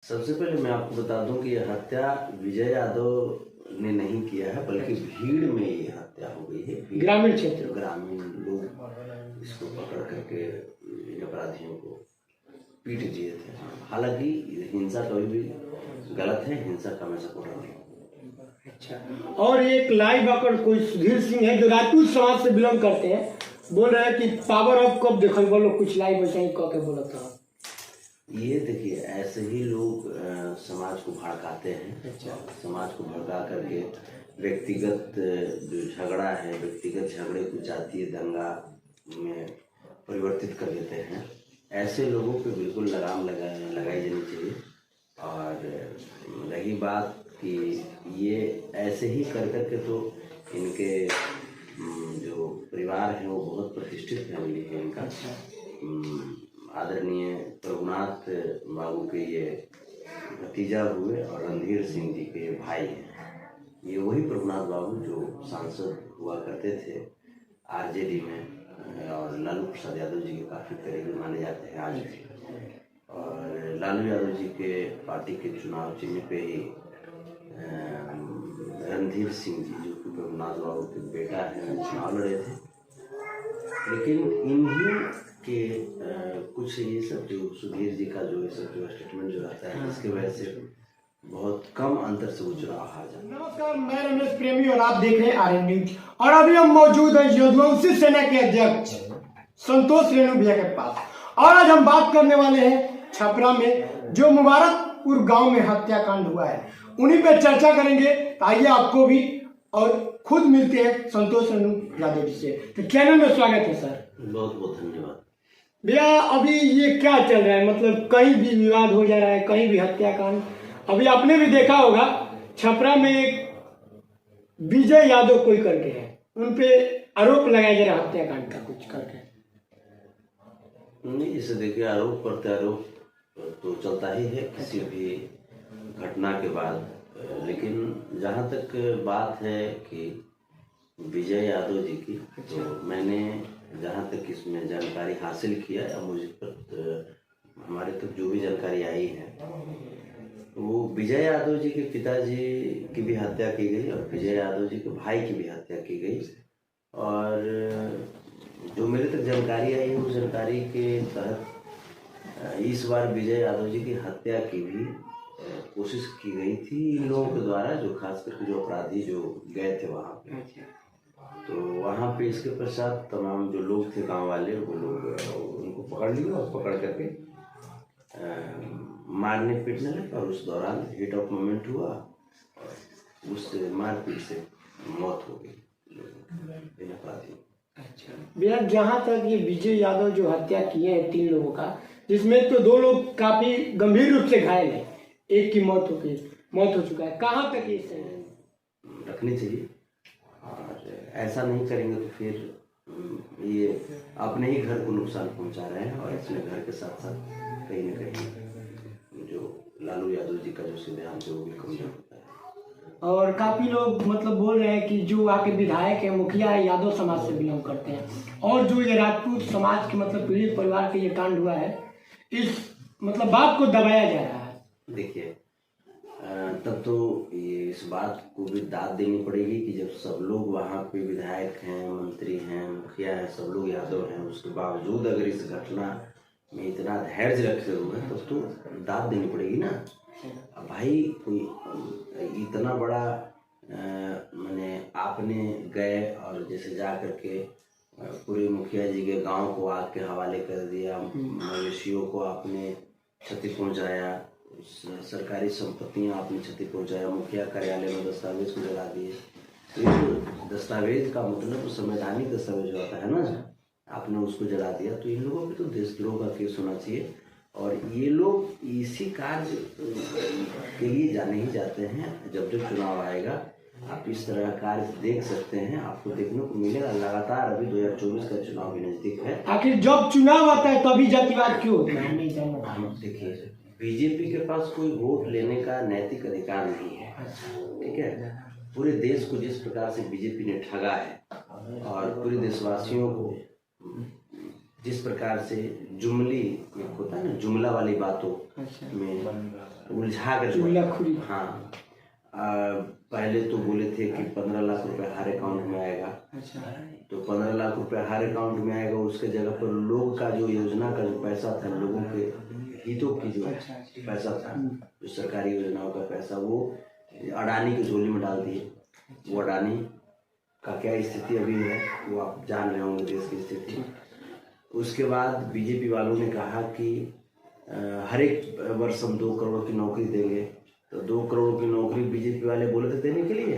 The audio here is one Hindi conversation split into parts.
सबसे पहले मैं आपको बता दूं कि यह हत्या विजय यादव ने नहीं किया है, बल्कि भीड़ में ये हत्या हो गई है। ग्रामीण क्षेत्र, ग्रामीण लोग इसको पकड़ करके इन अपराधियों को पीट दिए थे। हालांकि हिंसा कभी भी गलत है, हिंसा का मैं सपोर्टर नहीं। अच्छा, और एक लाइव आकर कोई सुधीर सिंह है जो राजपूत समाज से बिलोंग करते हैं, बोल रहे हैं कि पावर ऑफ कब देखो, बोलो कुछ लाइव ऐसा ही कह के बोला था। ये देखिए, ऐसे ही लोग समाज को भड़काते हैं। अच्छा, समाज को भड़का करके व्यक्तिगत जो झगड़ा है, व्यक्तिगत झगड़े को जातीय दंगा में परिवर्तित कर देते हैं। ऐसे लोगों पे बिल्कुल लगाम लगाई जानी चाहिए। और रही बात कि ये ऐसे ही कर करके तो इनके जो परिवार है वो बहुत प्रतिष्ठित फैमिली है इनका। आदरणीय प्रभुनाथ बाबू के ये भतीजा हुए और रणधीर सिंह जी के भाई हैं। ये वही प्रभुनाथ बाबू जो सांसद हुआ करते थे आरजेडी में, और लालू प्रसाद यादव जी के काफ़ी करीबी माने जाते हैं आज भी। और लालू यादव जी के पार्टी के चुनाव चिन्ह पे ही रणधीर सिंह जी जो कि प्रभुनाथ बाबू के बेटा हैं चुनाव लड़े थे। लेकिन इन्हीं के कुछ ये सब जो सुधीर जी का जो ये सब जो स्टेटमेंट जो रहता है, इसके वजह से बहुत कम अंतर से वो चुनाव हार जाते हैं। नमस्कार, मैं रमेश प्रेमी और आप देख रहे हैं आर्यन न्यूज। और अभी हम मौजूद हैं यदुवंशी सेना के अध्यक्ष संतोष रेणु भैया के पास, और आज हम बात करने वाले हैं छपरा में जो मुबारकपुर गांव में हत्याकांड हुआ है, उन्हीं पे चर्चा करेंगे। आइए आपको भी और खुद मिलते हैं संतोष रेणु यादव जी से। तो चैनल में स्वागत है सर। बहुत बहुत धन्यवाद भैया। अभी ये क्या चल रहा है, मतलब कहीं भी विवाद हो जा रहा है, कहीं भी हत्याकांड। अभी आपने भी देखा होगा छपरा में एक विजय यादव कोई करके है, उन पे आरोप लगाया जा रहा है हत्याकांड का कुछ करके। नहीं, इसे देखिए, आरोप प्रत्यारोप तो चलता ही है किसी भी घटना के बाद। लेकिन जहाँ तक बात है कि विजय यादव जी की, तो मैंने जहाँ तक इसमें जानकारी हासिल किया या मुझे पर हमारे तक जो भी जानकारी आई है, वो विजय यादव जी के पिताजी की भी हत्या की गई और विजय यादव जी के भाई की भी हत्या की गई। और जो मेरे तक जानकारी आई है, उस जानकारी के तहत इस बार विजय यादव जी की हत्या की भी कोशिश की गई थी इन लोगों के द्वारा, जो खास करके जो अपराधी जो गए थे वहाँ पे। तो वहाँ पे इसके पश्चात तमाम जो लोग थे गांव वाले, वो लोग उनको पकड़ लिए और पकड़ करके मारने पीटने लगे। और उस दौरान हीट ऑफ मोमेंट हुआ और उस मारपीट से मौत हो गई इन अपराधियों। अच्छा भैया, जहाँ तक ये विजय यादव जो हत्या किए हैं 3 लोगों का, जिसमें तो 2 लोग काफी गंभीर रूप से घायल है, एक की मौत हो चुका है, कहाँ तक ये सही रखनी चाहिए। और ऐसा नहीं करेंगे तो फिर ये अपने ही घर को नुकसान पहुंचा रहे हैं, और इसमें घर के साथ साथ कहीं ना कहीं जो लालू यादव जी का जो सिद्धांत है वो भी कमजोर होता है। और काफी लोग मतलब बोल रहे हैं कि जो आपके विधायक है, मुखिया है, यादव समाज से बिलोंग करते हैं, और जो ये राजपूत समाज के मतलब पीड़ित परिवार के ये कांड हुआ है, इस मतलब बात को दबाया जा रहा है। देखिए, तब तो ये इस बात को भी दाद देनी पड़ेगी कि जब सब लोग वहाँ पे विधायक हैं, मंत्री हैं, मुखिया हैं, सब लोग यादव हैं, उसके बावजूद अगर इस घटना में इतना धैर्य रखे हुए हैं, तो दाद देनी पड़ेगी ना। अब भाई कोई इतना बड़ा मैंने आपने गए और जैसे जा करके पूरे मुखिया जी के गांव को आग के हवाले कर दिया, मवेशियों को आपने क्षति पहुंचाया, सरकारी संपत्तियां आपने क्षति पहुंचाया, मुखिया कार्यालय में दस्तावेज को जला दिए। तो ये दस्तावेज का मतलब तो संवैधानिक दस्तावेज होता है ना, आपने उसको जला दिया। तो इन लोगों पे तो देशद्रोह का केस होना चाहिए। और ये लोग इसी कार्य के लिए जाने ही जाते हैं। जब जब चुनाव आएगा आप इस तरह का कार्य देख सकते हैं, आपको देखने को मिलेगा लगातार। अभी 2024 का चुनाव भी नजदीक है। आखिर जब चुनाव आता है तभी जातिवाद क्यों होता है? नहीं जानना। देखिए, बीजेपी के पास कोई वोट लेने का नैतिक अधिकार नहीं है, ठीक है। पूरे देश को जिस प्रकार से बीजेपी ने ठगा है और पूरे देशवासियों को जिस प्रकार से जुमली, एक होता है ना जुमला वाली बातों में उलझा कर दिया। चुगलखोरी। हाँ, पहले तो बोले थे कि 15 लाख रुपए हर अकाउंट में आएगा। अच्छा। तो 15 लाख रुपए हर अकाउंट में आएगा, उसके जगह पर लोग का जो योजना का जो पैसा था, लोगों के हितों की जो पैसा था, जो सरकारी योजनाओं का पैसा, वो अडानी की झोली में डाल दिए। वो अडानी का क्या स्थिति अभी है वो आप जान रहे होंगे, देश की स्थिति। उसके बाद बीजेपी वालों ने कहा कि हर एक वर्ष हम 2 करोड़ की नौकरी देंगे। तो 2 करोड़ की नौकरी बीजेपी वाले बोले थे देने के लिए,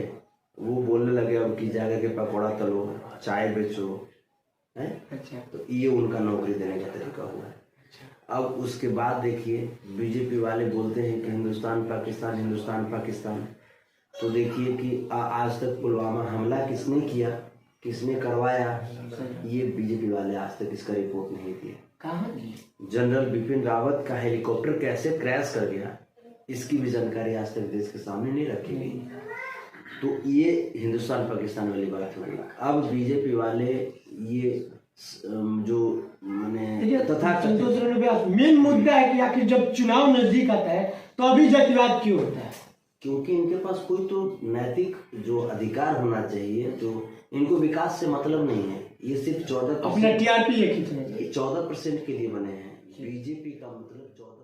वो बोलने लगे अब की जाकर के पकौड़ा तलो, चाय बेचो, है। अच्छा। तो ये उनका नौकरी देने का तरीका हुआ है। अब उसके बाद देखिए बीजेपी वाले बोलते हैं कि हिंदुस्तान पाकिस्तान, हिंदुस्तान पाकिस्तान। तो देखिए कि आज तक पुलवामा हमला किसने किया, किसने करवाया, ये बीजेपी वाले आज तक इसका रिपोर्ट नहीं दिए। जनरल बिपिन रावत का हेलीकॉप्टर कैसे क्रैश कर गया, इसकी भी जानकारी आज तक देश के सामने नहीं रखी गई। तो ये हिंदुस्तान पाकिस्तान वाली बात हो गई। अब बीजेपी वाले ये जो मैंने तथा मेन मुद्दा है कि आखिर जब चुनाव नजदीक आता है तो अभी जातिवाद क्यों होता है? क्योंकि इनके पास कोई तो नैतिक जो अधिकार होना चाहिए, जो इनको विकास से मतलब नहीं है। ये सिर्फ 14% अपना टीआरपी 14% के लिए बने हैं। बीजेपी का मतलब 14